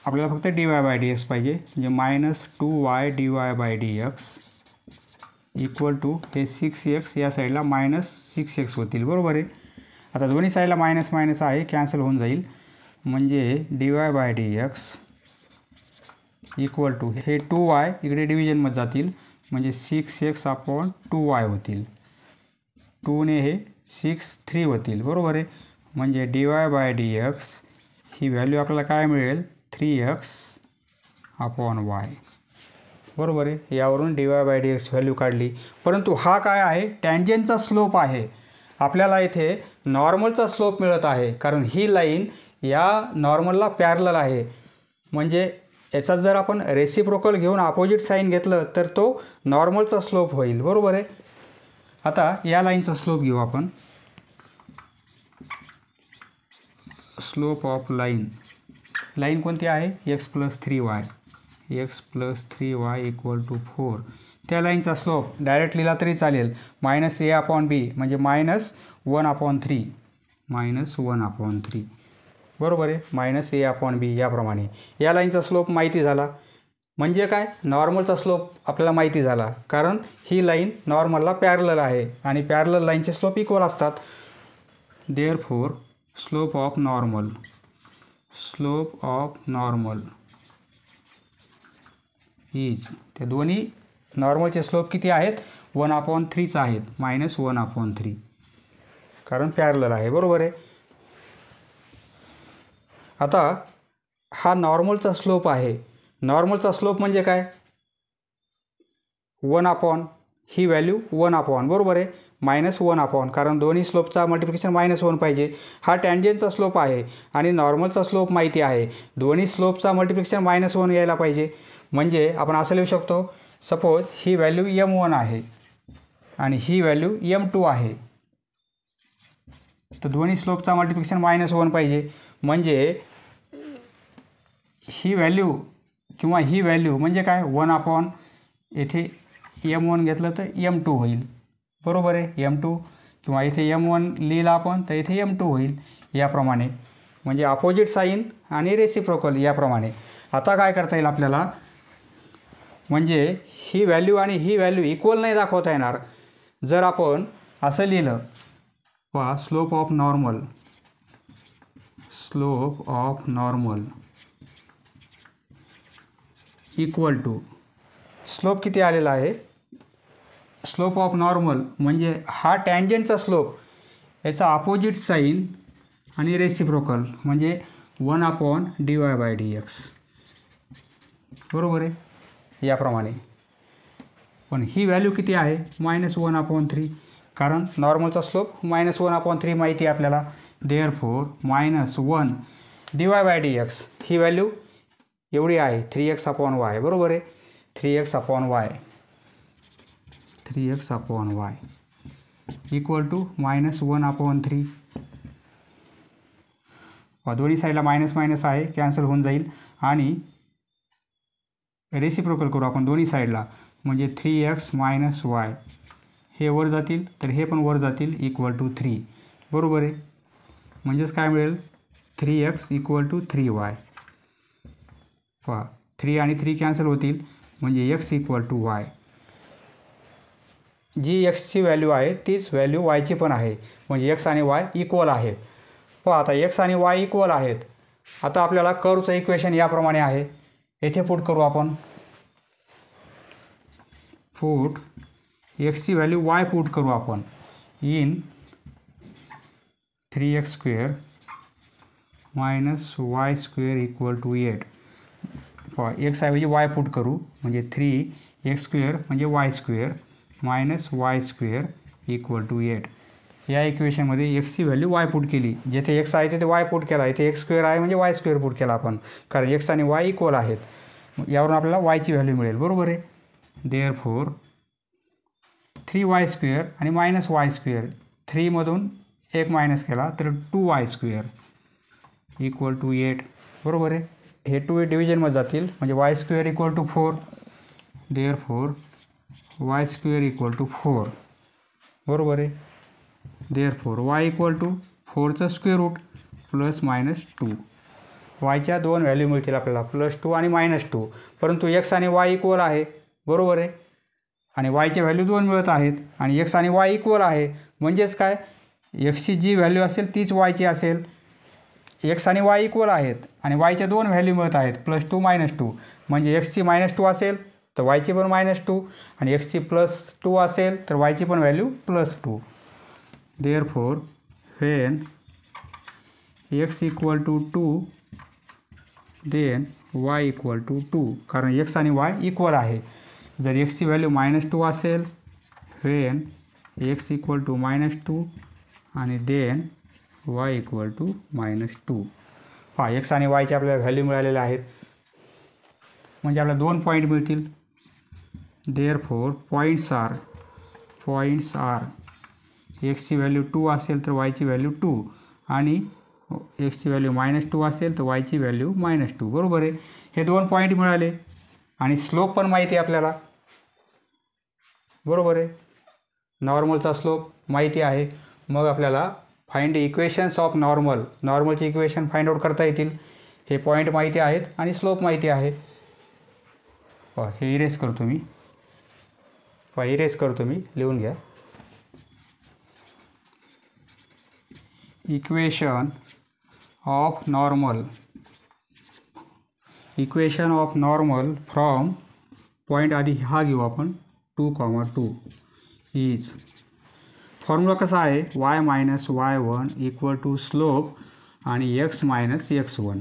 आपल्याला फक्त dy/dx पाहिजे, म्हणजे -2y dy/dx = हे 6x या साईडला -6x होतील, बरोबर आहे. आता दोन्ही साईडला मायनस मायनस आहे, कॅन्सल होऊन जाईल. म्हणजे dy/dx = हे 2y इकडे डिव्हिजनमध्ये जातील, म्हणजे 6x/2y होतील. 2 ने हे 6 3 होतील, बरोबर आहे. म्हणजे dy/dx ही व्हॅल्यू आपल्याला काय मिळेल, 3x/y, बरोबर आहे. यावरून dy/dx व्हॅल्यू काढली. परंतु हा काय आहे, टँजंटचा स्लोप आहे. आपल्याला इथे नॉर्मलचा स्लोप मिळत आहे, कारण ही लाईन या नॉर्मलला पॅरलल आहे. म्हणजे याचा जर आपण रेसिप्रोकल घेऊन अपोजिट साईन घेतलं तर तो नॉर्मलचा स्लोप होईल, बरोबर आहे. आता या लाईनचा स्लोप घेऊ आपण. स्लोप ऑफ लाईन कोणती आहे, x + 3y = 4. त्या लाईनचा स्लोप डायरेक्ट लिहिला तरी चालेल, -a/b म्हणजे -1/3 बरोबर आहे. -a/b याप्रमाणे या लाईनचा स्लोप माहिती झाला. म्हणजे काय, नॉर्मलचा स्लोप आपल्याला माहिती झाला, कारण ही लाईन नॉर्मलला पॅरलल आहे आणि पॅरलल लाईनचे स्लोप इक्वल असतात. Therefore slope of normal is, त्या दोन्ही नॉर्मलचे स्लोप किती आहेत, 1/3 आहेत, -1/3, कारण पॅरलल आहे, बरोबर आहे. आता हा नॉर्मलचा स्लोप आहे. नॉर्मलचा स्लोप म्हणजे काय, 1/, ही व्हॅल्यू 1/, बरोबर आहे. -1/, कारण दोन्ही स्लोपचा मल्टिप्लिकेशन -1 पाहिजे. हा टँजंटचा स्लोप आहे आणि नॉर्मलचा स्लोप माहिती आहे. दोन्ही स्लोपचा मल्टिप्लिकेशन -1 यायला पाहिजे. म्हणजे आपण असं लिहू शकतो, सपोज ही व्हॅल्यू m1 आहे आणि ही व्हॅल्यू m2 आहे. तर दोन्ही स्लोपचा मल्टिप्लिकेशन -1 पाहिजे. म्हणजे ही व्हॅल्यू किंवा ही व्हॅल्यू म्हणजे काय, 1/, येथे m1 घेतलं तर m2 होईल, बरोबर आहे. m2 किंवा इथे m1 लिहिलं आपण तर इथे m2 होईल, याप्रमाणे. म्हणजे अपोजिट साईन आणि रेसिप्रोकल याप्रमाणे. आता काय करता येईल आपल्याला, म्हणजे ही व्हॅल्यू आणि ही व्हॅल्यू इक्वल नाही दाखवता येणार. जर आपण असं लिहिलं, पहा slope of normal equal to, slope किती आलेला आहे, स्लोप ऑफ नॉर्मल म्हणजे हा टँजंटचा स्लोप, याचा अपोजिट साईन आणि रेसिप्रोकल म्हणजे 1/dy/dx, बरोबर आहे, याप्रमाणे. पण ही व्हॅल्यू किती आहे, -1/3. कारण नॉर्मलचा स्लोप -1/3 माहिती आहे आपल्याला. देअरफोर -1 dy/dx ही व्हॅल्यू एवढी आहे 3x/y बरोबर आहे. 3x/y equal to -1/3. दोन्ही साईडला मायनस मायनस आहे, कॅन्सल होऊन जाईल आणि रेसिप्रोकल करू आपण दोन्ही साईडला, म्हणजे 3x - y हे वर जातील तर हे पण वर जातील इक्वल टू 3 बरोबर आहे. म्हणजेच काय मिळेल 3x = 3y. 3 आणि 3 कॅन्सल होतील म्हणजे x = y. जी एक्सची व्हॅल्यू आहे तीच व्हॅल्यू वायची पण आहे, म्हणजे x आणि y इक्वल आहेत. आता x आणि y इक्वल आहेत. आता आपल्याला कर्वचं इक्वेशन याप्रमाणे आहे. येथे पुट करू आपण. पुट एक्सची व्हॅल्यू y पुट करू आपण इन 3x² - y² = 8. x ऐवजी y पुट करू म्हणजे 3x² म्हणजे y² -y² = 8. या इक्वेशनमध्ये एक्सची व्हॅल्यू y पुट केली. जेथे x आहे तिथे y पुट केला. इथे x² आहे म्हणजे y² पुट केला आपण, कारण x आणि y इक्वल आहेत. यावरून आपल्याला y ची व्हॅल्यू मिळेल बरोबर आहे. देअरफोर 3y² आणि -y², 3 मधून 1 मायनस केला तर 2y² = 8 बरोबर आहे. हे 2 डिव्हिजनमध्ये जातील म्हणजे y² = 4. देअरफोर y² = 4 बरोबर आहे. देअरफोर y = 4चं स्क्वेअर रूट +-2. yच्या दोन व्हॅल्यू मिळतील आपल्याला +2 आणि -2, परंतु x आणि y इक्वल आहे बरोबर आहे. आणि yचे व्हॅल्यू 2 मिळत आहेत आणि x आणि y इक्वल आहे, म्हणजेच काय xची जी व्हॅल्यू असेल तीच yची असेल. x आणि y इक्वल आहेत आणि yच्या दोन व्हॅल्यू मिळत आहेत +2 -2, म्हणजे xची -2 असेल तर yची पण -2 आणि xची +2 असेल तर yची पण value +2. Therefore when x = 2 then y = 2, कारण x आणि y इक्वल आहे. जर xची व्हॅल्यू -2 असेल व्हेन x = -2 आणि देन y = -2. x आणि yचे आपल्याला व्हॅल्यू मिळालेले आहेत, म्हणजे आपल्याला 2 पॉईंट मिळतील. देअरफोर पॉईंट्स आर xची व्हॅल्यू 2 असेल तर yची व्हॅल्यू 2 आणि xची व्हॅल्यू -2 असेल तर yची व्हॅल्यू -2 बरोबर आहे. हे 2 पॉईंट मिळाले आणि स्लोप पण माहिती आहे आपल्याला बरोबर आहे. नॉर्मलचा स्लोप माहिती आहे. मग आपल्याला फाइंड इक्वेशन्स ऑफ नॉर्मलचे इक्वेशन फाइंड आउट करता येतील. हे पॉईंट माहिती आहेत आणि स्लोप माहिती आहे. हे इरेज करतो मी, लिहून घ्या. Equation of normal from point आधी हा घेऊ आपण 2,2 इज फॉर्म्युला कसा आहे y - y1 = स्लोप आणि x - x1.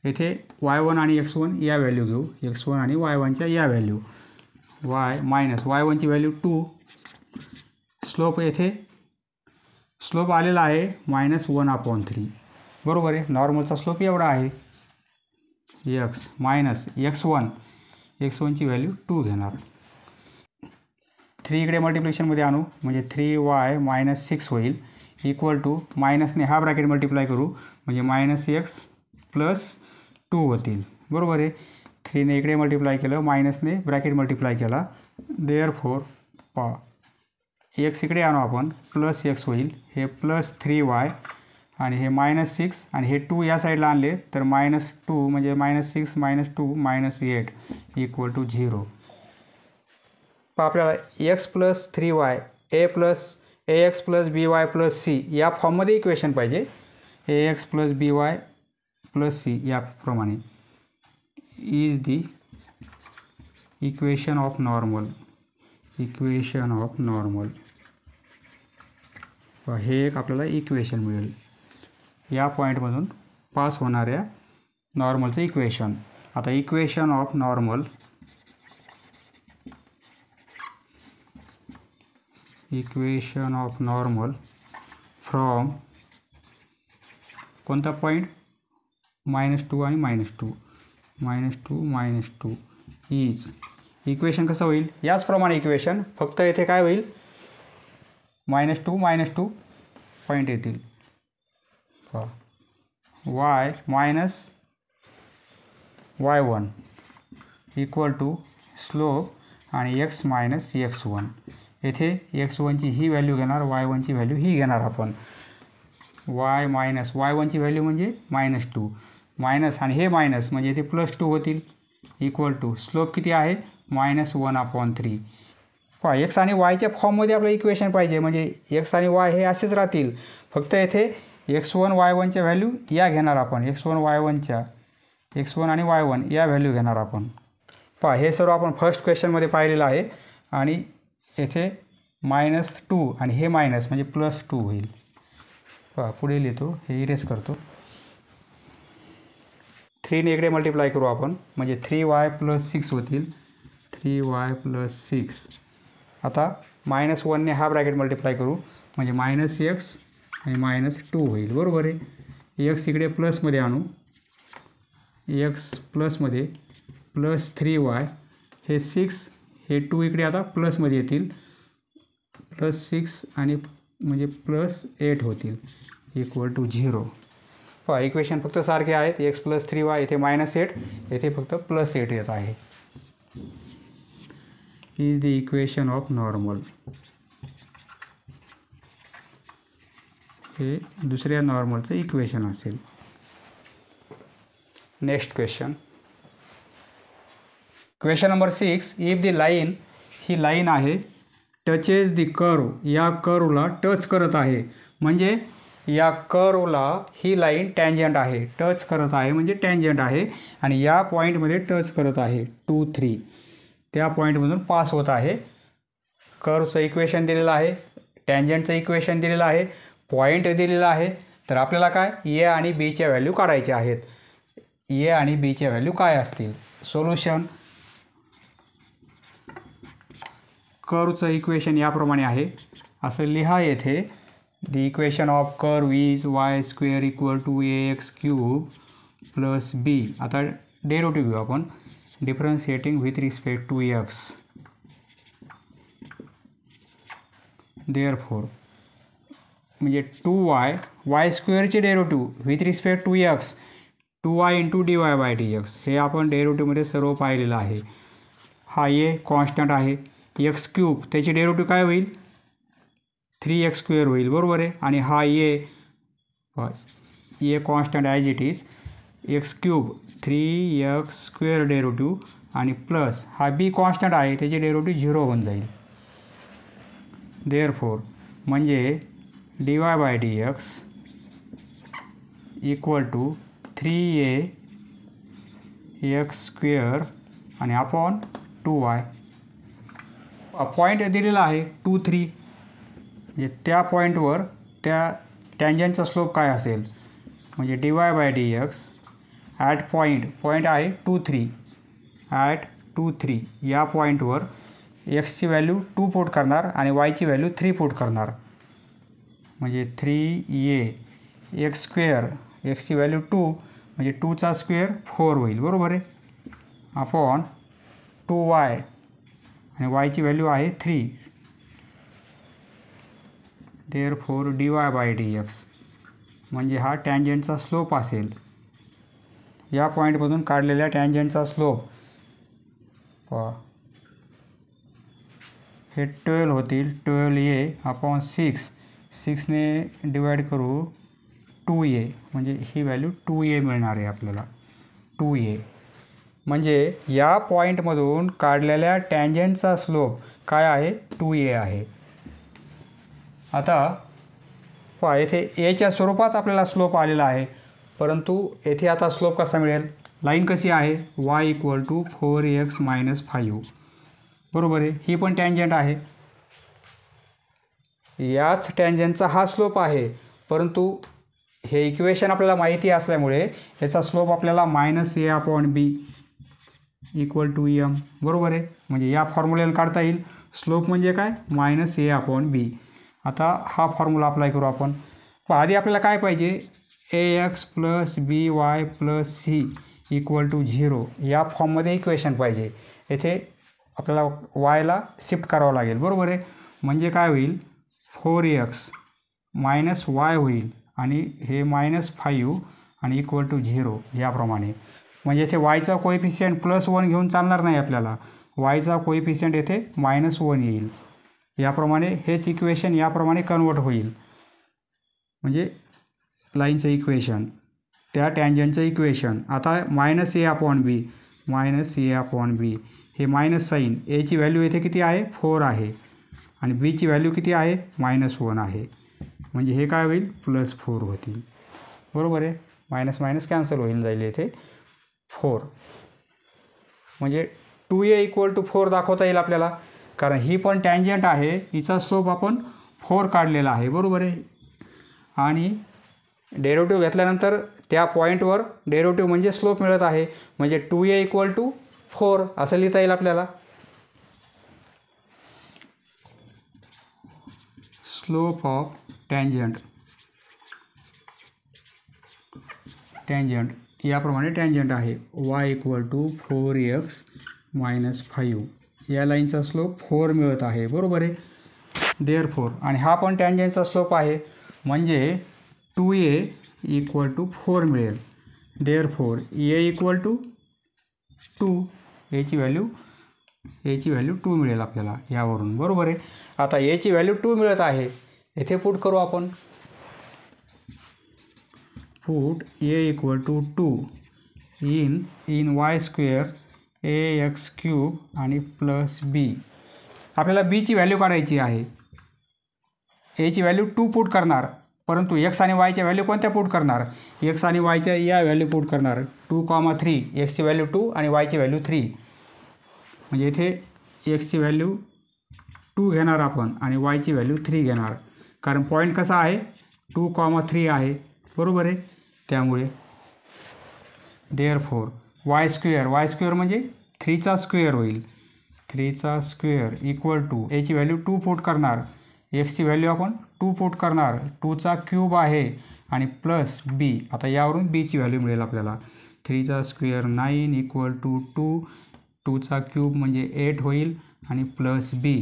येथे y1 आणि x1 या व्हॅल्यू घेऊ, x1 आणि y1च्या या व्हॅल्यू. y1ची व्हॅल्यू 2, स्लोप येथे स्लोप आलेला आहे -1/3 बरोबर आहे. नॉर्मलचा स्लोप एवढा आहे. x - x1ची व्हॅल्यू 2 घेणार. 3 इकडे मल्टिप्लिकेशनमध्ये आणू म्हणजे 3y - 6 होईल इक्वल टू मायनसने हा ब्रॅकेट मल्टिप्लाय करू म्हणजे -x + 2 होतील बरोबर आहे. 3ने इकडे मल्टिप्लाय केलं, मायनसने ब्रॅकेट मल्टिप्लाय केला. देअरफोर x इकडे आणू आपण +x होईल, हे +3y आणि हे -6 आणि हे 2 या साईडला आणले तर -2 म्हणजे -6 - 2 -8 = 0. आपल्याला x + 3y ax + by + c या फॉर्ममध्ये इक्वेशन पाहिजे. ax + by + c याप्रमाणे is the equation of normal. हे एक आपल्याला इक्वेशन मिळेल या पॉईंटमधून पास होणाऱ्या नॉर्मलचं इक्वेशन. आता equation of normal equation of normal from कोणता पॉईंट -2 आणि -2 -2 इज इक्वेशन कसं होईल याचप्रमाणे इक्वेशन फक्त येथे काय होईल -2 पॉईंट येतील y minus y1 equal to slope आणि x मायनस x1 येथे x1ची ही व्हॅल्यू घेणार y1ची व्हॅल्यू ही घेणार आपण y मायनस y1ची व्हॅल्यू म्हणजे -2 मायनस आणि हे मायनस म्हणजे इथे +2 होतील इक्वल टू स्लोप किती आहे -1/3 x आणि yच्या फॉर्ममध्ये आपलं इक्वेशन पाहिजे म्हणजे x आणि y हे असेच राहतील फक्त येथे x1 y1च्या व्हॅल्यू या घेणार आपण x1 y1च्या x1 आणि y1 या व्हॅल्यू घेणार आपण हे सर्व आपण फर्स्ट क्वेश्चनमध्ये पाहिलेलं आहे आणि येथे -2 आणि हे मायनस म्हणजे +2 होईल पुढे लिहितो हे इरेज करतो 3 ने इकडे मल्टिप्लाय करू आपण म्हणजे 3y + 6 होतील 3y + 6 आता -1 ने हा ब्रॅकेट मल्टिप्लाय करू म्हणजे -x आणि -2 होईल बरोबर आहे x इकडे प्लसमध्ये आणू x प्लसमध्ये +3y हे 6 हे 2 इकडे आता प्लसमध्ये येतील +6 आणि म्हणजे +8 होतील इक्वल टू 0 इक्वेशन फक्त सारखे आहेत x + 3y येथे -8 येथे फक्त +8 येत आहे is the equation of normal हे दुसऱ्या नॉर्मलचं इक्वेशन असेल next question number 6 if the line he line आहे टचेस द कर्व या कर्वला टच करत आहे म्हणजे या कर्वला ही लाईन टँजंट आहे टच करत आहे म्हणजे टँजंट आहे आणि या पॉईंटमध्ये टच करत आहे 2, 3 त्या पॉईंटमधून पास होत आहे कर्वचं इक्वेशन दिलेलं आहे टँजंटचं इक्वेशन दिलेलं आहे पॉईंट दिलेला आहे तर आपल्याला काय ए आणि बीच्या व्हॅल्यू काढायच्या आहेत ए आणि बीच्या व्हॅल्यू काय असतील सोल्युशन कर्वचं इक्वेशन याप्रमाणे आहे असं लिहा येथे the equation of curve is y² = ax³ + b आता डेरिव्हेटिव्ह घेऊ आपण differentiating with respect to x therefore म्हणजे 2y² चे derivative with respect to x 2y × dy/dx हे आपण डेरिव्हेटिव्हमध्ये सर्व पाहिलेलं आहे हा ए कॉन्स्टंट आहे x³ त्याची डेरिव्हेटिव्ह काय होईल 3x² होईल बरोबर आहे आणि हा a constant as it is x³ 3x² derivative आणि प्लस हा बी कॉन्स्टंट आहे त्याची डेरिव्हेटिव्ह 0 होऊन जाईल देअरफॉर म्हणजे dy/dx = 3ax² आणि अपॉन 2y पॉईंट दिलेला आहे 2, 3 म्हणजे त्या पॉईंटवर त्या टँजंटचा स्लोप काय असेल म्हणजे dy/dx ॲट पॉईंट आहे 2, 3 ॲट 2, 3 या पॉईंटवर एक्सची व्हॅल्यू 2 पुट करणार आणि वायची व्हॅल्यू 3 पुट करणार म्हणजे 3ax², एक्सची व्हॅल्यू 2 म्हणजे 2चा स्क्वेअर 4 होईल बरोबर आहे अपॉन 2y आणि वायची व्हॅल्यू आहे 3 देअरफॉर dy/dx म्हणजे हा टँजंटचा स्लोप असेल या पॉईंटमधून काढलेल्या टँजंटचा स्लोप हे 12 होतील 12a/6 6 ने डिवाइड करू 2a म्हणजे ही व्हॅल्यू 2a मिळणार आहे आपल्याला 2a म्हणजे या पॉईंटमधून काढलेल्या टँजंटचा स्लोप काय आहे 2a आहे आता येथे एच्या स्वरूपात आपल्याला स्लोप आलेला आहे परंतु येथे आता स्लोप कसा मिळेल लाईन कशी आहे y = 4x - 5 बरोबर आहे ही पण टँजंट आहे याच टँजंटचा हा स्लोप आहे परंतु हे इक्वेशन आपल्याला माहिती असल्यामुळे याचा स्लोप आपल्याला -a/b इक्वल टू एम, बरोबर आहे. म्हणजे या फॉर्म्युल्यानं काढता येईल. स्लोप म्हणजे काय, -a/b. आता हा फॉर्म्युला अप्लाय करू आपण. आधी आपल्याला काय पाहिजे, ax + by + c equal to 0 या फॉर्ममध्ये इक्वेशन पाहिजे. येथे आपल्याला वायला शिफ्ट करावं लागेल, बरोबर आहे. म्हणजे काय होईल, 4x - y होईल आणि हे -5 आणि इक्वल टू 0 याप्रमाणे. म्हणजे येथे वायचा कोएफिशियंट +1 घेऊन चालणार नाही आपल्याला. वायचा कोएफिशियंट येथे -1 येईल. याप्रमाणे हेच इक्वेशन याप्रमाणे कन्वर्ट होईल. म्हणजे लाईनचं इक्वेशन त्या टँजंटचं इक्वेशन. आता -a/b हे मायनस साईन, एची व्हॅल्यू येथे किती आहे, 4 आहे आणि बीची व्हॅल्यू किती आहे, -1 आहे. म्हणजे हे काय होईल, +4 होतील, बरोबर आहे. मायनस मायनस कॅन्सल होईल जाईल येथे 4. म्हणजे 2a इक्वल टू 4 दाखवता येईल आपल्याला, कारण ही पण टँजंट आहे, हिचा स्लोप आपण 4 काढलेला आहे, बरोबर आहे. आणि डेरिव्हेटिव्ह घेतल्यानंतर त्या पॉईंटवर डेरिव्हेटिव्ह म्हणजे स्लोप मिळत आहे. म्हणजे 2a इक्वल टू 4 असं लिहिता येईल आपल्याला. स्लोप ऑफ टँजंट याप्रमाणे टँजंट आहे. y इक्वल टू 4x - 5 या लाईनचा स्लोप 4 मिळत आहे, बरोबर आहे. देअरफोर आणि हा पण टँजंटचा स्लोप आहे, म्हणजे 2a इक्वल टू 4 मिळेल. देअरफोर a इक्वल टू 2, एची व्हॅल्यू 2 मिळेल आपल्याला यावरून, बरोबर आहे. आता एची व्हॅल्यू 2 मिळत आहे, येथे पुट करू आपण. Put a equal to 2 in y² ax³ आणि +b. आपल्याला बीची व्हॅल्यू काढायची आहे. एची व्हॅल्यू 2 पुट करणार, परंतु x आणि yच्या व्हॅल्यू कोणत्या पुट करणार, x आणि yच्या या व्हॅल्यू पुट करणार. 2,3 एक्सची व्हॅल्यू 2 आणि yची व्हॅल्यू 3. म्हणजे इथे एक्सची व्हॅल्यू 2 घेणार आपण आणि yची व्हॅल्यू 3 घेणार, कारण पॉईंट कसा आहे, 2,3 आहे, बरोबर आहे. त्यामुळे देअरफोर y² म्हणजे 3चा स्क्वेअर होईल. 3चा स्क्वेअर इक्वल टू एची व्हॅल्यू 2 पुट करणार, एक्सची व्हॅल्यू आपण 2 पुट करणार, 2चा क्यूब आहे आणि +b. आता यावरून बीची व्हॅल्यू मिळेल आपल्याला. 3चा स्क्वेअर 9 इक्वल टू 2, 2चा क्यूब म्हणजे 8 होईल आणि +b.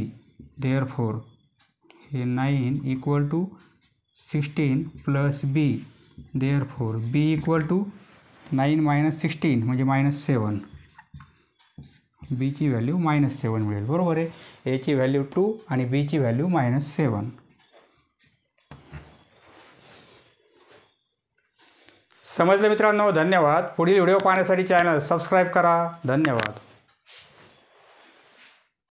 देअरफोर हे 9 equal to 16 +b. Therefore b equal to 9 - 16 म्हणजे -7. बीची व्हॅल्यू -7 मिळेल, बरोबर आहे. एची व्हॅल्यू 2 आणि बीची व्हॅल्यू -7. समजलं मित्रांनो, धन्यवाद. पुढील व्हिडिओ पाहण्यासाठी चॅनल सबस्क्राईब करा. धन्यवाद.